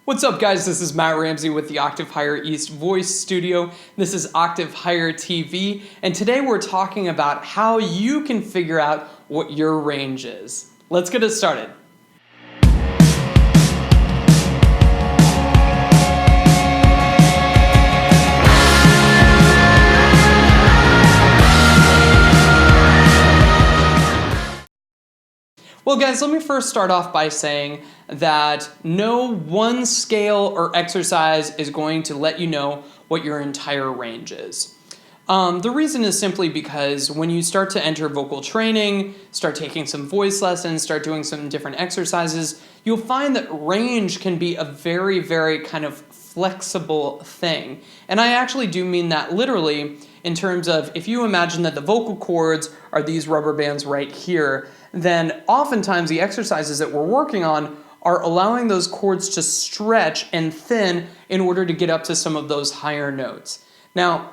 What's up, guys? This is Matt Ramsey with the Octave Higher East Voice Studio. This is Octave Higher TV, and today we're talking about how you can figure out what your range is. Let's get it started. Well, guys, let me first start off by saying that no one scale or exercise is going to let you know what your entire range is. The reason is simply because when you start to enter vocal training, start taking some voice lessons, start doing some different exercises, you'll find that range can be a very, very kind of flexible thing. And I actually do mean that literally in terms of if you imagine that the vocal cords are these rubber bands right here, then oftentimes the exercises that we're working on are allowing those cords to stretch and thin in order to get up to some of those higher notes. Now,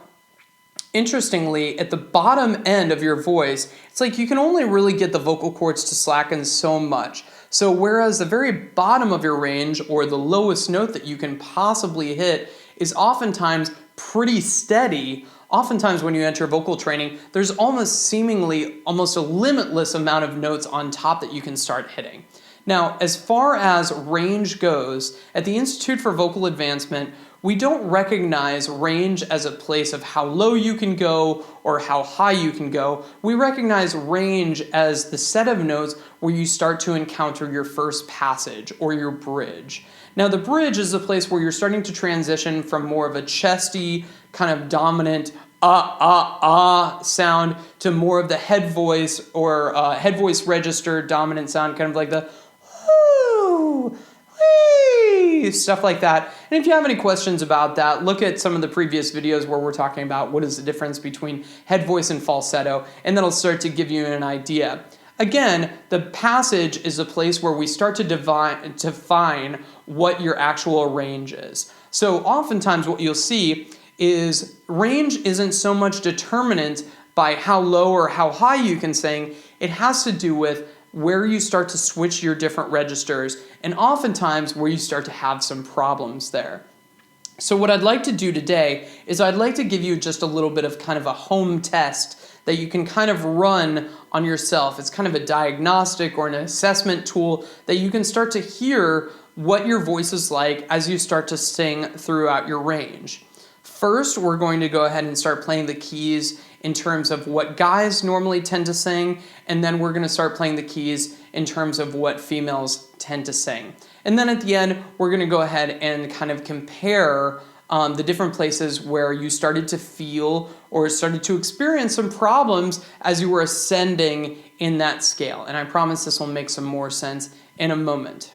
interestingly, at the bottom end of your voice, it's like you can only really get the vocal cords to slacken so much. So whereas the very bottom of your range, or the lowest note that you can possibly hit, is oftentimes pretty steady, oftentimes when you enter vocal training, there's almost a limitless amount of notes on top that you can start hitting. Now, as far as range goes, at the Institute for Vocal Advancement, we don't recognize range as a place of how low you can go or how high you can go. We recognize range as the set of notes where you start to encounter your first passage or your bridge. Now, the bridge is the place where you're starting to transition from more of a chesty, kind of dominant sound to more of the head voice or head voice register dominant sound, kind of like the whoo, wee, stuff like that. And if you have any questions about that, look at some of the previous videos where we're talking about what is the difference between head voice and falsetto, and that'll start to give you an idea. Again, the passage is a place where we start to define what your actual range is. So oftentimes what you'll see is range isn't so much determinant by how low or how high you can sing. It has to do with where you start to switch your different registers, and oftentimes where you start to have some problems there. So what I'd like to do today is I'd like to give you just a little bit of kind of a home test that you can kind of run on yourself. It's kind of a diagnostic or an assessment tool that you can start to hear what your voice is like as you start to sing throughout your range. First, we're going to go ahead and start playing the keys in terms of what guys normally tend to sing, and then we're going to start playing the keys in terms of what females tend to sing. And then at the end, we're going to go ahead and kind of compare the different places where you started to feel or started to experience some problems as you were ascending in that scale. And I promise this will make some more sense in a moment.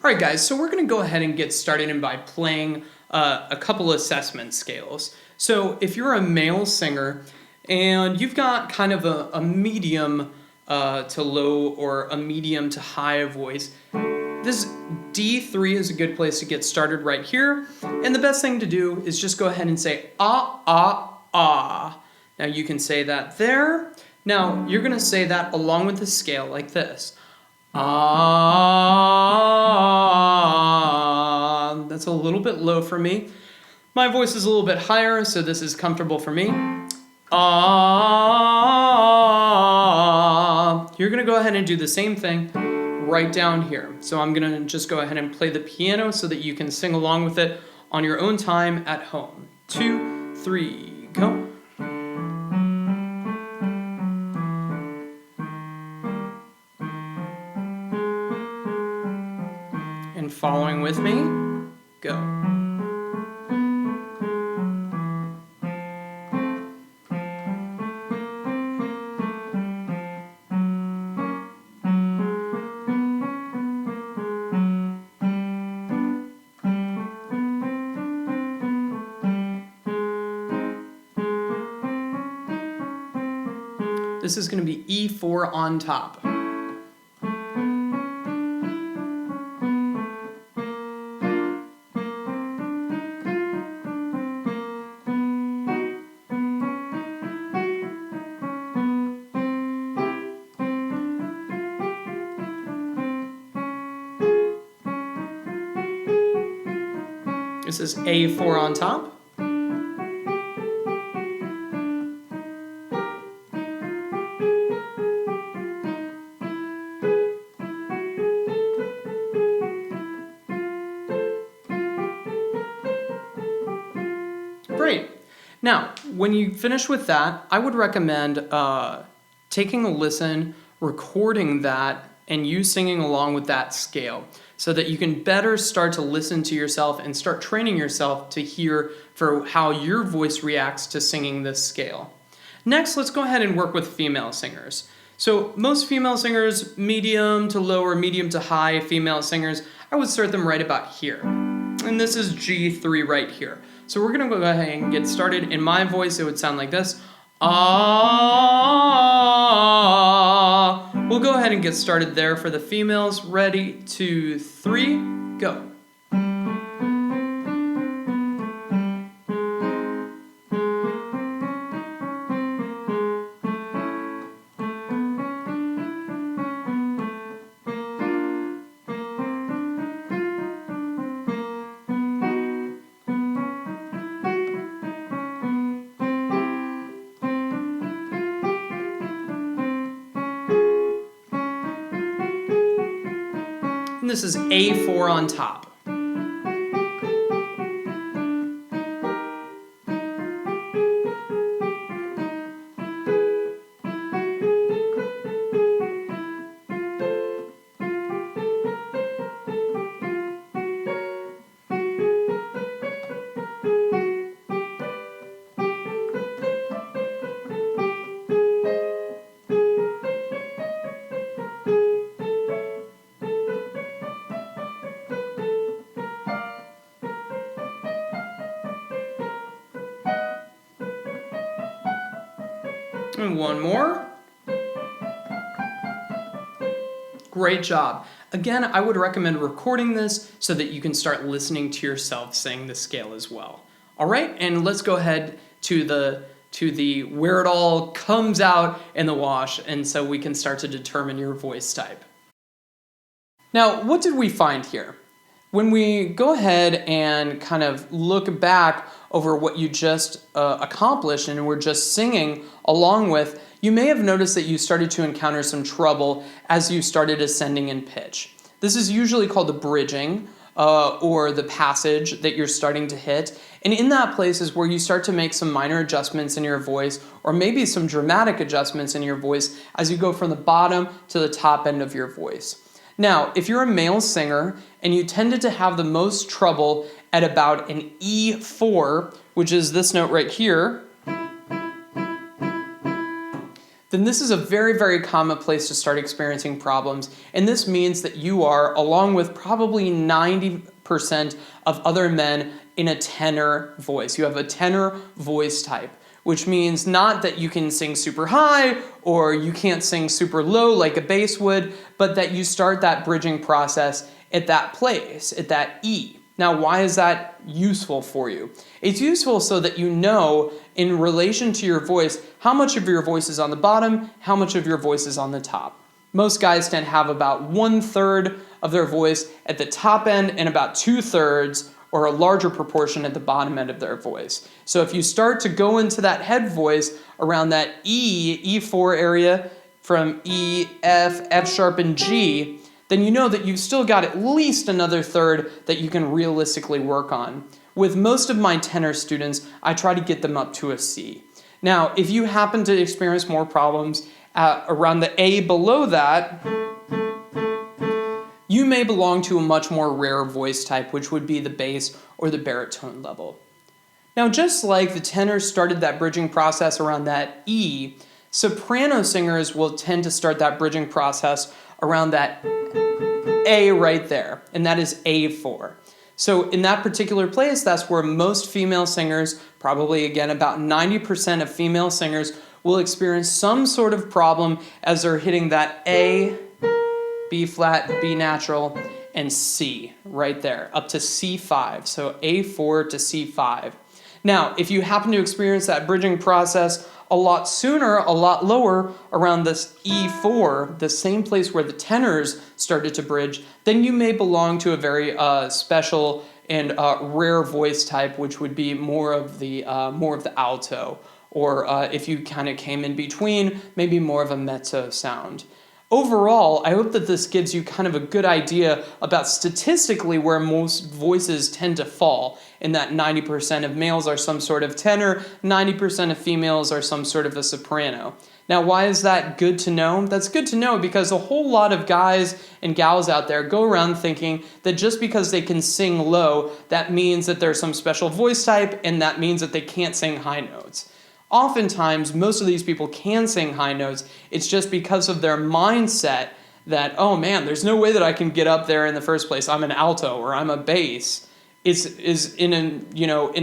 All right, guys, so we're going to go ahead and get started by playing a couple assessment scales. So if you're a male singer and you've got kind of a medium to low or a medium to high voice, this D3 is a good place to get started right here. And the best thing to do is just go ahead and say ah, ah, ah. Now you can say that there. Now you're going to say that along with the scale like this. Ah, that's a little bit low for me. My voice is a little bit higher, so this is comfortable for me. Ah, you're going to go ahead and do the same thing right down here. So I'm going to just go ahead and play the piano so that you can sing along with it on your own time at home. 2, 3, go. And following with me, go. This is going to be E4 on top. This is A4 on top. Great. Now, when you finish with that, I would recommend taking a listen, recording that, and you singing along with that scale so that you can better start to listen to yourself and start training yourself to hear for how your voice reacts to singing this scale. Next, let's go ahead and work with female singers. So most female singers, medium to low or medium to high female singers, I would start them right about here. And this is G3 right here. So we're gonna go ahead and get started. In my voice, it would sound like this. Ah. We'll go ahead and get started there for the females. Ready, 2, 3, go. And this is A4 on top. And one more. Great job. Again, I would recommend recording this so that you can start listening to yourself saying the scale as well. All right, and let's go ahead to the where it all comes out in the wash, and so we can start to determine your voice type. Now, what did we find here? When we go ahead and kind of look back over what you just accomplished and were just singing along with, you may have noticed that you started to encounter some trouble as you started ascending in pitch. This is usually called the bridging or the passage that you're starting to hit. And in that place is where you start to make some minor adjustments in your voice, or maybe some dramatic adjustments in your voice as you go from the bottom to the top end of your voice. Now, if you're a male singer and you tended to have the most trouble at about an E4, which is this note right here, then this is a very, very common place to start experiencing problems. And this means that you are, along with probably 90% of other men, in a tenor voice. You have a tenor voice type, which means not that you can sing super high or you can't sing super low like a bass would, but that you start that bridging process at that place, at that E. Now, why is that useful for you? It's useful so that you know, in relation to your voice, how much of your voice is on the bottom, how much of your voice is on the top. Most guys tend to have about 1/3 of their voice at the top end and about 2/3 or a larger proportion at the bottom end of their voice. So if you start to go into that head voice around that E4 area from E, F, F sharp, and G, then you know that you've still got at least another third that you can realistically work on. With most of my tenor students, I try to get them up to a C. Now, if you happen to experience more problems around the A below that, you may belong to a much more rare voice type, which would be the bass or the baritone level. Now, just like the tenor started that bridging process around that E, soprano singers will tend to start that bridging process around that A right there, and that is A4. So in that particular place, that's where most female singers, probably again about 90% of female singers, will experience some sort of problem as they're hitting that A, B flat, B natural, and C right there, up to C5. So A4 to C5. Now, if you happen to experience that bridging process a lot sooner, a lot lower, around this E4, the same place where the tenors started to bridge, then you may belong to a very special and rare voice type, which would be more of the alto, or if you kind of came in between, maybe more of a mezzo sound. Overall, I hope that this gives you kind of a good idea about statistically where most voices tend to fall, in that 90% of males are some sort of tenor, 90% of females are some sort of a soprano. Now, why is that good to know? That's good to know because a whole lot of guys and gals out there go around thinking that just because they can sing low, that means that they're some special voice type, and that means that they can't sing high notes. Oftentimes, most of these people can sing high notes. It's just because of their mindset that, oh man, there's no way that I can get up there in the first place. I'm an alto or I'm a bass. Is in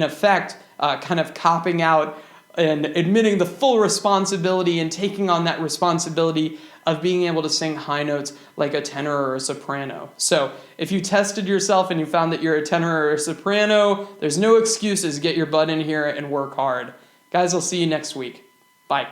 effect kind of copping out and admitting the full responsibility and taking on that responsibility of being able to sing high notes like a tenor or a soprano. So if you tested yourself and you found that you're a tenor or a soprano, there's no excuses. Get your butt in here and work hard. Guys, I'll see you next week. Bye.